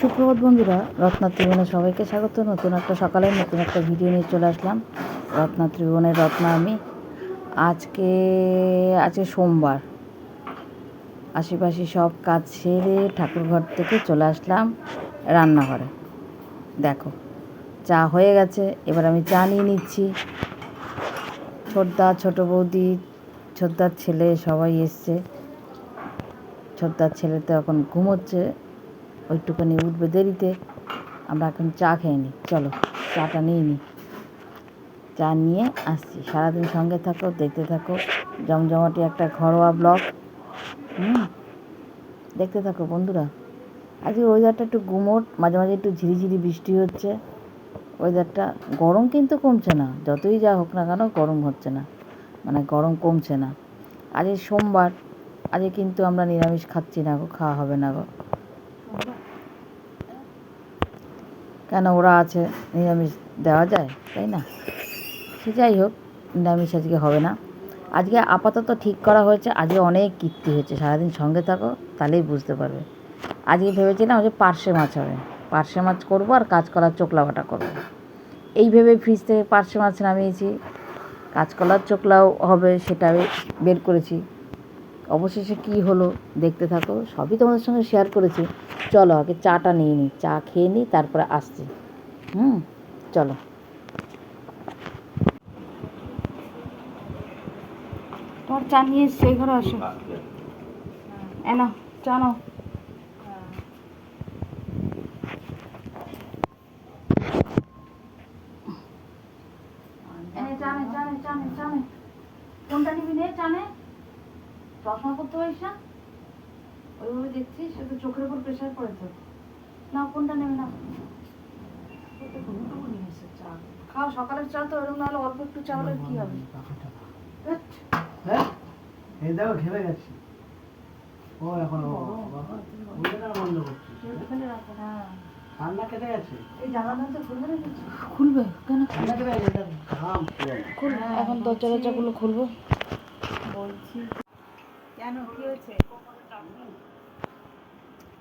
সুপ্রভাত বন্ধুরা, রত্না ত্রিভুবনে সবাইকে স্বাগত। নতুন একটা সকালে নতুন একটা ভিডিও নিয়ে চলে আসলাম। রত্না ত্রিভুবনের রত্না আমি। আজকে সোমবার, আশেপাশে সব কাজ সেরে ঠাকুরঘর থেকে চলে আসলাম রান্নাঘরে। দেখো, চা হয়ে গেছে, এবার আমি চা নিয়ে নিচ্ছি। ছোটদা, ছোটো বৌদি, ছোটদার ছেলে সবাই এসছে। ছোটদার ছেলে তো এখন ঘুমোচ্ছে, ওইটুকুনি উঠবে দেরিতে। আমরা এখন চা খেয়ে নিই, চলো চাটা নিয়ে নিই। চা নিয়ে আসছি, সারাদিন সঙ্গে থাকো, দেখতে থাকো। জমজমাটি একটা ঘরোয়া ব্লগ, দেখতে থাকো বন্ধুরা। আজকে ওয়েদারটা একটু গুমোট, মাঝে মাঝে একটু ঝিরিঝিরি বৃষ্টি হচ্ছে। ওয়েদারটা গরম কিন্তু কমছে না, যতই যা হোক না কেন গরম হচ্ছে না, মানে গরম কমছে না। আজকে সোমবার, আজকে কিন্তু আমরা নিরামিষ খাচ্ছি না গো, খাওয়া হবে না গো। কেন, ওরা আছে, নিরামিষ দেওয়া যায়, তাই না? সে যাই হোক, নিরামিষ আজকে হবে না। আজকে আপাতত ঠিক করা হয়েছে, আজকে অনেক কীর্তি হয়েছে। সারাদিন সঙ্গে থাকো, তাহলেই বুঝতে পারবে। আজকে ভেবেছিলাম যে পার্শে মাছ হবে, পার্শে মাছ করবো আর কাঁচকলার চোকলা বাটা করবো। এই ভেবে ফ্রিজ থেকে পার্শে মাছ নামিয়েছি, কাঁচকলার চোকলাও হবে সেটা বের করেছি। অবশেষে কী হলো দেখতে থাকো, সবই তোমাদের সঙ্গে শেয়ার করেছি। চলো আগে চাটা নিয়ে নিই, চা খেয়ে নিই, তারপরে আসছি। চলো। তোমার চা নিয়ে এসছি, এই ঘরে আসো। এনো চা নাও। কোনটা নিবি নে, চানে চশমা করতে পারিস না, ওইভাবে দেখছিস, একটু চোখের উপর প্রেশার পড়েছে। না, কোনটা নেবে না? খাও, সকালের চা তো এরকম, নাহলে অল্প একটু চা হলে কি হবে? হ্যাঁ, এই দেখো ঘেমে গেছি। ও এখন বন্ধ করছি, ঠান্ডা কেটে গেছে। এই জানালা তো খুলবে না কিছু? খুলবে কেন? ঠান্ডা কেটে গেছে, ঘাম খুলবে এখন, দরজাগুলো খুলবো বলছি। কেন, কি হয়েছে?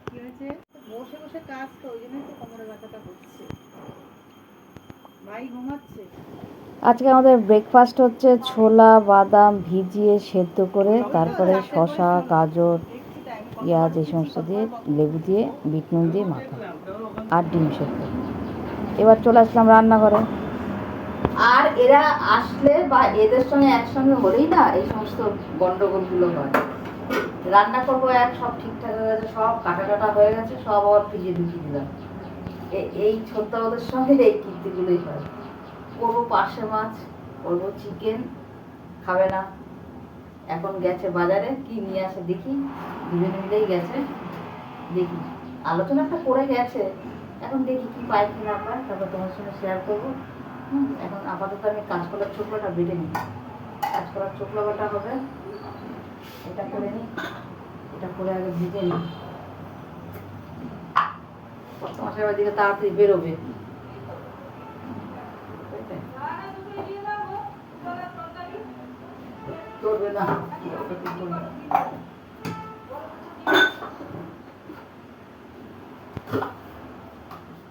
কি হয়েছে? বসে বসে কাজ তো, ওই জন্যই তো কোমরে ব্যথাটা হচ্ছে। ভাই ঘুমাচ্ছে। আজকে আমাদের ব্রেকফাস্ট হচ্ছে ছোলা বাদাম ভিজিয়ে সেদ্ধ করে, তারপরে শসা গাজর পেঁয়াজ এই সমস্ত দিয়ে, লেবু দিয়ে, বিট নুন দিয়ে মাখা, আর ডিম সেদ্ধ। এবার চলে আসলাম রান্নাঘরে। আর এরা আসলে বা এদের সঙ্গে একসঙ্গে হলেই না এই সমস্ত গন্ডগোলগুলো হয়। রান্না করবো, সব ঠিকঠাক হয়ে গেছে, সব কাটা হয়ে গেছে, সব আবার ফ্রিজে ঢুকিয়ে দিলাম। এই ছোট্ট ওদের সঙ্গে এই কীর্তিগুলোই হয়। করবো পার্শে মাছ, করবো চিকেন, খাবে না। এখন গেছে বাজারে, কি নিয়ে আসে দেখি, দুজনে মিলেই গেছে, দেখি। আলোচনাটা করে গেছে, এখন দেখি কি পাই কি না পাই, তারপর তোমার সঙ্গে শেয়ার করবো। এখন আপাতত আমি কাঁচকলার চোখলাটা বেটে নিই। কাঁচকলার চোখলা বাটা হবে, এটা করে নিই, এটা করে আগে ভেজে নিই। তোমার সবাই দিকে তাড়াতাড়ি বেরোবে। করবে না,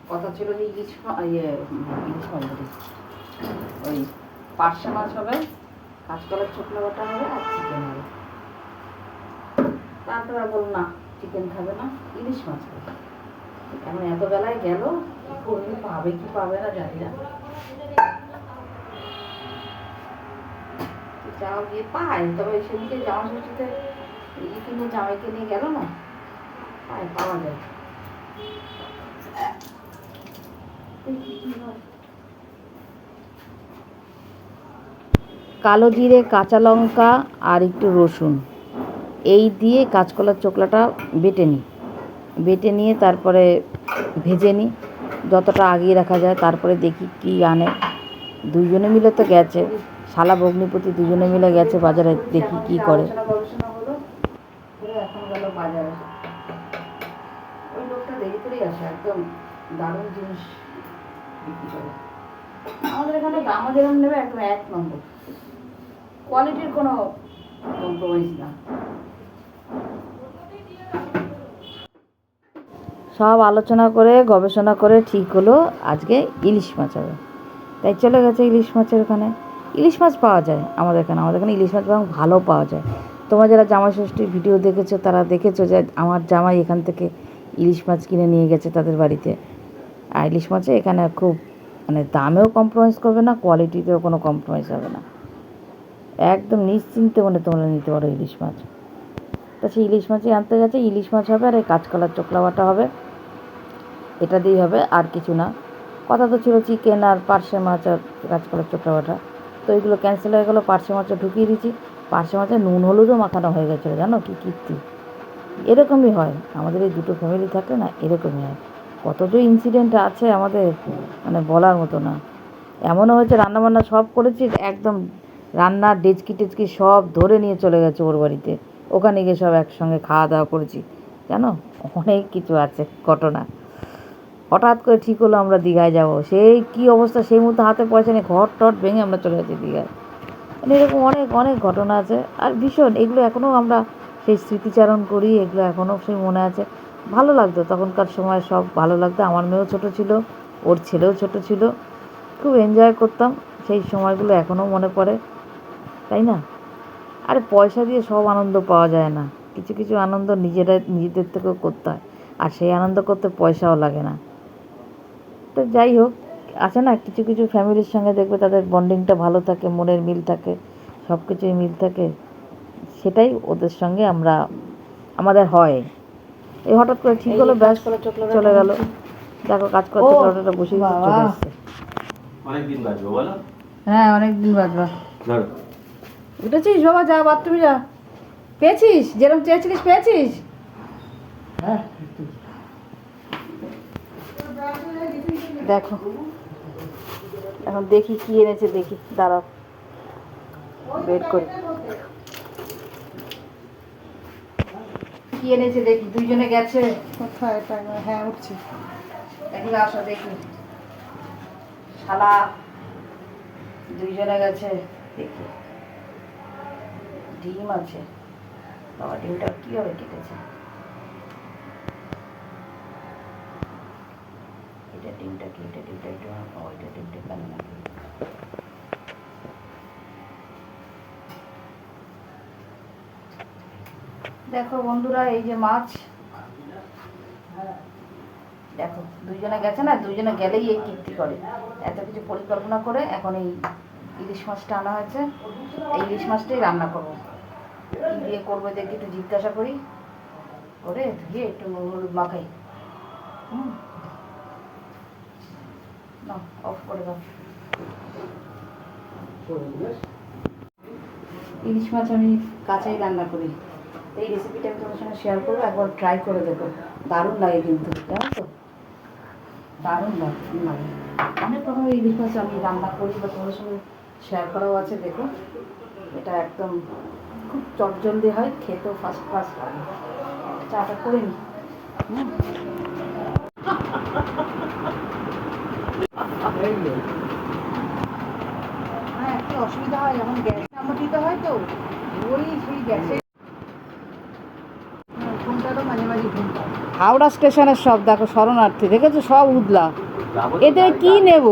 কথা ছিল যে ইলিশ ওই পার্শে মাছ হবে, কাঁচকলার চোখলা বাটা হবে, আর চিকেন হবে। তারপরে বলুন না, চিকেন খাবে না, ইলিশ মাছ খাবে। এখন এত বেলায় গেল, করবে, পাবে কি পাবে না জানি না। যাও গিয়ে পায়, তবে সেদিকে জামা ষষ্ঠীতে কিনে জামাইকে নিয়ে গেল না, পায়, পাওয়া যায়। কালো জিরে, কাঁচা লঙ্কা আর একটু রসুন, এই দিয়ে কাঁচকলার চোখলাটা বেটে নিই। বেটে নিয়ে তারপরে ভেজে নিই, যতটা আগিয়ে রাখা যায়। তারপরে দেখি কি আনে, দুজনে মিলে তো গেছে, শালা ভগ্নিপতি দুজনে মিলে গেছে বাজারে, দেখি কি করে। এখন গেল বাজারে, ওই লোকটা দেরি করেই আসে, একদম দারুণ জিনিস বিক্রি করে। আমাদের এখানে দামও যেরকম নেবে, একদম 1 নম্বর, কোয়ালিটির কোনো কম্প্রোমাইজ না। সব আলোচনা করে গবেষণা করে ঠিক হলো আজকে ইলিশ মাছ হবে। তাই চলে গেছে ইলিশ মাছের ওখানে। ইলিশ মাছ পাওয়া যায় আমাদের এখানে ইলিশ মাছ বরং ভালো পাওয়া যায়। তোমরা যারা জামাই ষষ্ঠীর ভিডিও দেখেছো তারা দেখেছো যে আমার জামাই এখান থেকে ইলিশ মাছ কিনে নিয়ে গেছে তাদের বাড়িতে। আর ইলিশ মাছে এখানে খুব মানে দামেও কম্প্রোমাইজ করবে না, কোয়ালিটিতেও কোনো কম্প্রোমাইজ হবে না, একদম নিশ্চিন্তে মানে তোমরা নিতে পারো ইলিশ মাছ। তা সেই ইলিশ মাছই আনতে গেছে। ইলিশ মাছ হবে আর এই কাঁচকলার চোকলা বাটা হবে, এটা দিয়েই হবে, আর কিছু না। কথা তো ছিল চিকেন আর পার্শে মাছ আর কাঁচকলার চোকলা বাটা, তো এইগুলো ক্যান্সেল হয়ে গেলো। পার্শে মাছও ঢুকিয়ে দিয়েছি। পার্শে মাছে নুন হলুদও মাখানো হয়ে গেছিলো, জানো কি কীর্তি। এরকমই হয় আমাদের এই দুটো ফ্যামিলি থাকলে না, এরকমই হয়। কত যে ইনসিডেন্ট আছে আমাদের মানে বলার মতো না। এমনও হয়েছে রান্নাবান্না সব করেছি, একদম রান্নার ডেচকি টেচকি সব ধরে নিয়ে চলে গেছে ওর বাড়িতে, ওখানে গিয়ে সব একসঙ্গে খাওয়া দাওয়া করেছি। জানো অনেক কিছু আছে ঘটনা। হঠাৎ করে ঠিক হলো আমরা দীঘায় যাব, সেই কী অবস্থা, সেই মুহূর্তে হাতে পয়সা নেই, ঘর টট ভেঙে আমরা চলে গেছি দীঘায়। মানে এরকম অনেক অনেক ঘটনা আছে। আর ভীষণ এগুলো এখনও আমরা সেই স্মৃতিচারণ করি, এগুলো এখনও সেই মনে আছে। ভালো লাগতো তখনকার সময়, সব ভালো লাগতো। আমার মেয়েও ছোটো ছিল, ওর ছেলেও ছোটো ছিল, খুব এনজয় করতাম সেই সময়গুলো, এখনও মনে পড়ে, তাই না? আরে পয়সা দিয়ে সব আনন্দ পাওয়া যায় না, কিছু কিছু আনন্দ নিজেদের থেকেও করতে হয়, আর সেই আনন্দ করতে পয়সাও লাগে না। তো যাই হোক, আছে না কিছু কিছু ফ্যামিলির সঙ্গে দেখবে তাদের বন্ডিংটা ভালো থাকে, মনের মিল থাকে, সব কিছুই মিল থাকে, সেটাই ওদের সঙ্গে আমাদের হয়। এই হঠাৎ করে ঠিক হলো, ব্যাস চলে গেল। দেখো কাজ করতে চোখলাটা বসে চলে আসছে। অনেকদিন বাজবে বলো? হ্যাঁ অনেকদিন বাজবা। ধরো উঠেছিস বাবা, যা বাথরুমে যা। পেয়েছিস যেরকম চেয়েছিলিস, পেয়েছিস? হ্যাঁ দেখো এখন দেখি কি এনেছে, দেখি দাঁড়াও বের করি কি এনেছে দেখি। দুইজনে গেছে কোথায় এটা? হ্যাঁ উঠছি। দেখি, আসো দেখি। শালা দুইজনে গেছে, দেখি ডিম আছে। বাবা ডিমটা কীভাবে কেটেছে? এটা ডিমটা কি? এটা ডিমটা একটু ওইটা ডিমটা কেন নাকি? দেখো বন্ধুরা, এই যে মাছ, দেখো দুইজনে গেছে না, দুইজনে গেলেই এই কীর্তি করে, এত কিছু পরিকল্পনা করে এখন এই ইলিশ মাছটা আনা হয়েছে। এই ইলিশ মাছটাই রান্না করবো। কী দিয়ে করবো দেখি, একটু জিজ্ঞাসা করি, করে ধুয়ে একটু নুন হলুদ মাখাই। না অফ করে দাও। ইলিশ মাছ আমি কাঁচাই রান্না করি, এই রেসিপিটা আমি তোমার সঙ্গে শেয়ার করবো, একবার ট্রাই করে দেখো, দারুণ লাগে কিন্তু, জানো তো, দারুণ লাগে। অনেক রকম ইলিশ মাছ আমি রান্না করি বা তোমার সঙ্গে শেয়ার করাও আছে, দেখো। এটা একদম খুব চটজলদি হয়, খেতেও ফার্স্ট ক্লাস লাগে। চাটা করে নি। হ্যাঁ একটু অসুবিধা হয় যখন গ্যাস নাম্বার দিতে হয়, তো ওই সেই গ্যাসে ঘুমটারও মাঝে মাঝে ঘুম পায়। হাওড়া স্টেশনের সব দেখো শরণার্থী, দেখেছো সব উদলা, এদের কি নেব?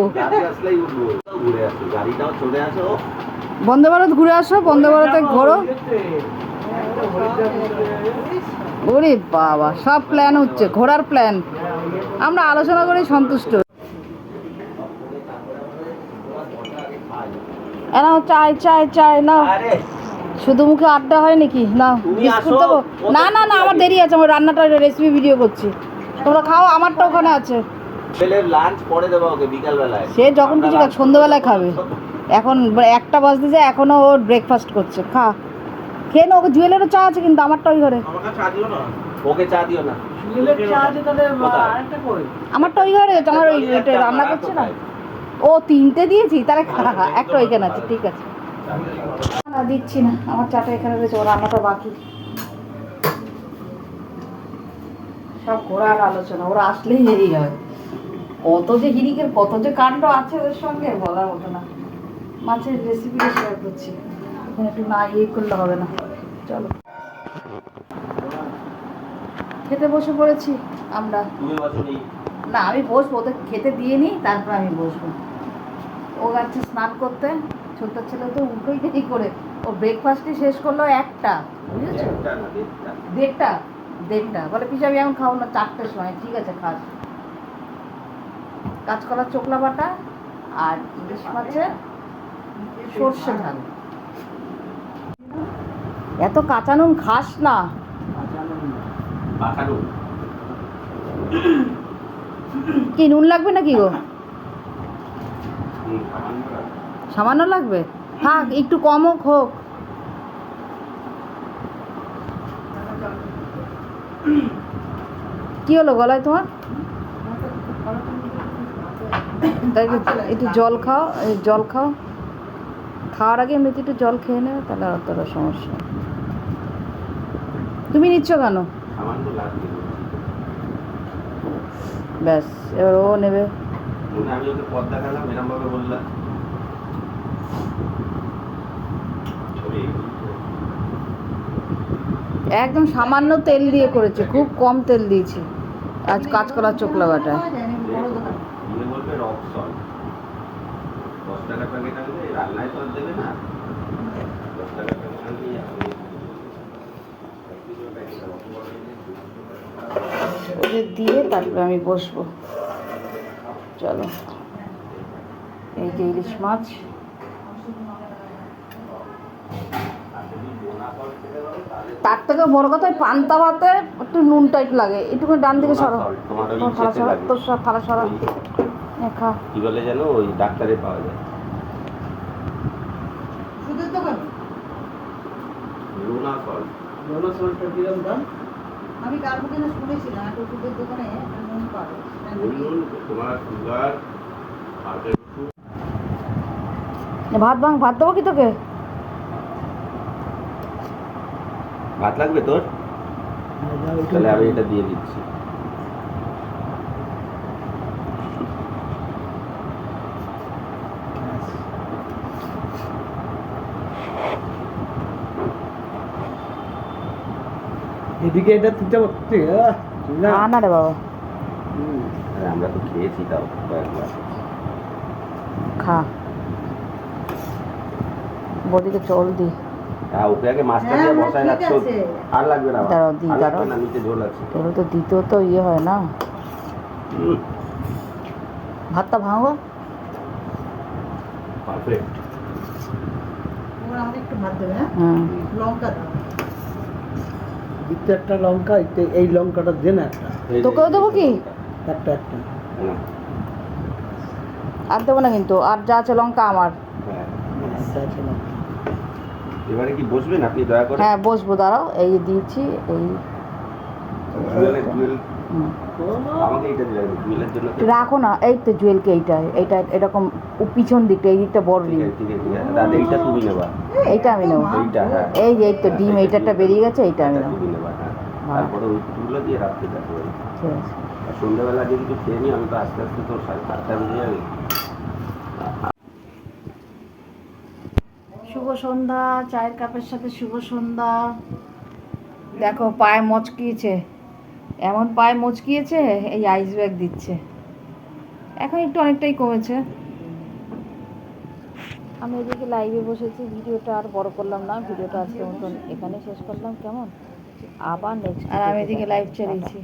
বন্দে ভারত ঘুরে আসো, বন্দে ভারতে ঘোরো। ওরে বাবা, সব প্ল্যান হচ্ছে, ঘোরার প্ল্যান। আমরা আলোচনা করে সন্তুষ্ট। নাও চাই চাই চাই নাও। শুধু মুখে আড্ডা হয় নাকি? নাও বিস্কুট দেবো। না না না, আমার দেরি আছে, আমার রান্নাটা রেসিপি ভিডিও করছি, তোমরা খাও, আমারটা ওখানে আছে। লাঞ্চ পরে দেবো ওকে বিকাল বেলায়, সে যখন কিছু সন্ধ্যেবেলায় খাবে। এখন 1টা বাজতে যায়, এখনো ও ব্রেকফাস্ট করছে। খা, খেয়ে না, ওকে জুয়েলেরও চা আছে কিন্তু আমারটা ওই ঘরে। আমাকে চা দিও না, ওকে চা দিও না। আমারটা ওই ঘরে, আমার ওই রান্না করছে না। ও 3টে দিয়েছি, তাহলে একটা ওইখানে আছে, ঠিক আছে। না দিচ্ছি না, আমার চাটা এখানে রয়েছে, ও রান্নাটা বাকি। সব ঘোরার আলোচনা, ওরা আসলেই দেরি হয়। কত যে হিরিকের কত যে কাণ্ড আছে ওদের সঙ্গে, বলার মতো না। মাছের রেসিপিটা শেয়ার করছি, এখানে একটু না ইয়ে করলে হবে না। চলো খেতে বসে পড়েছি আমরা। তুমি বছর নেই না আমি বসবো, ওদের খেতে দিয়ে নিই তারপর আমি বসবো। ও যাচ্ছে স্নান করতে, ছোট ছেলে তো উঠোই দেরি করে। ও ব্রেকফাস্টই শেষ করলো 1টা, বুঝেছো? একটা না দেড়টা। 1:30 বলে পিসি আমি এখন খাবো না, 4টের সময়। ঠিক আছে খাস। কাঁচকলার চোকলা বাটা আর ইলিশ মাছের সর্ষে ঝাল। এত কাঁচা নুন খাস না। পাখানো কি নুন লাগবে নাকি গো? সামান্য রাখ। সামান্য লাগবে, থাক একটু কম হোক। কি হলো গলায় তোমার? তাই একটু জল খাও, জল খাও। খাওয়ার আগে এমনিতে একটু জল খেয়ে নেবে, তাহলে আর অতটা সমস্যা নেই। তুমি নিচ্ছ কেন? সামান্য লাগবে। ব্যাস এবার ও নেবে। মনে আমি ওকে পথ দেখালাম, এরম ভাবে বললাম। একদম সামান্য তেল দিয়ে করেছে, খুব কম তেল দিয়েছি আজ কাঁচকলার চোকলা বাটা। তুমি বলবে রক সল্ট, 10 টাকার প্যাকেট আনলে রান্নায় তো আর দেবে না। 10 টাকার প্যাকেট আনলেই আপনি ওদের দিয়ে তারপরে আমি বসবো। চলো, এই যে ইলিশ মাছ। তার থেকে বড় কথা, ওই পান্তা ভাতে একটু নুন টাইট লাগে, একটু ডান দিকে সরো। তোমার ওই থালা খেতে সরা, লাগে। তোর থালা সরা। খা। কি বলে যেন ওই ডাক্তারে পাওয়া যায় সুদের দোকান। Luna salt. লোনা সল্টটা কিরম দাম? আমি কার মুখে না শুনেছিলাম একটা সুদের দোকানে একটা নুন পাবে। নুন, তোমার সুগার, হার্টের ওষুধ। ভাত দেবো কি তোকে? ভাত লাগবে তোর? তাহলে আমি এটা দিয়ে দিচ্ছি। এদিকে এটা দিতে পারছি না। না রে বাবা, আরে আমরা তো খেয়েছি তাও কয়েকবার। খা। বদিকে চল দি। হ্যাঁ, ওকে আগে মাছটা হ্যাঁ, দিয়ে হ্যাঁ, বসায় ঠিক রাখছো। আছে। আর লাগবে না। দাঁড়াও, দিই, আর লাগবে দাঁড়াও। না, নিচে ঝোল আছে। তেল তো দিতেও তো ইয়ে হয় না। ভাতটা ভাঙো। পারফেক্ট। ওরা আমাকে একটু ভাত দেবে, হ্যাঁ? হুম। লঙ্কা দাও। দিতে একটা লঙ্কা, এই লঙ্কাটা দেন একটা তোকেও দেবো কি? একটা হ্যাঁ, আর দেবো না কিন্তু, আর যা আছে লঙ্কা আমার। হ্যাঁ। একটা আছে লঙ্কা। এবারে কি বসবেন আপনি দয়া করে? হ্যাঁ বসবো, দাঁড়াও। এই যে দিয়েছি, এই জুয়েল, হুম। আমাকে এইটা দিলেন জুয়েলের জন্য তো- রাখো না, এই তো জুয়েলকে এইটা এরকম পিছন দিকটা, এই দিকটা বড় ঠিক ডিম, আছে, ঠিক আছে, ঠিক আছে। দাদা এইটা তুমি নেবা। এইটা আমি নেবো। এইটা, হ্যাঁ। এই যে এই তো ডিম, এইটারটা বেরিয়ে গেছে, এইটা আমি এটা নেবো। তুমি নেবা, হ্যাঁ। হ্যাঁ। তারপরে ওই টুকরো দিয়ে রাখতে যাবো। ঠিক আছে। আর সন্ধ্যাবেলা আগে কিছু খেয়ে নিই, আমি তো আস্তে আস্তে তো 7:30 বেজে যাবে। শুভ সন্ধ্যা, চায়ের কাপের সাথে শুভ সন্ধ্যা। দেখো পায়ে মচকিয়েছে, এমন পায়ে মচকিয়েছে, এই আইস ব্যাগ দিচ্ছে। এখন একটু অনেকটাই কমেছে। আমি এদিকে লাইভে বসেছি, ভিডিওটা আর বড় করলাম না। ভিডিওটা আজকের মতন এখানে শেষ করলাম, কেমন? আবার নেক্সট। আর আমি এদিকে লাইভ চালিয়েছি।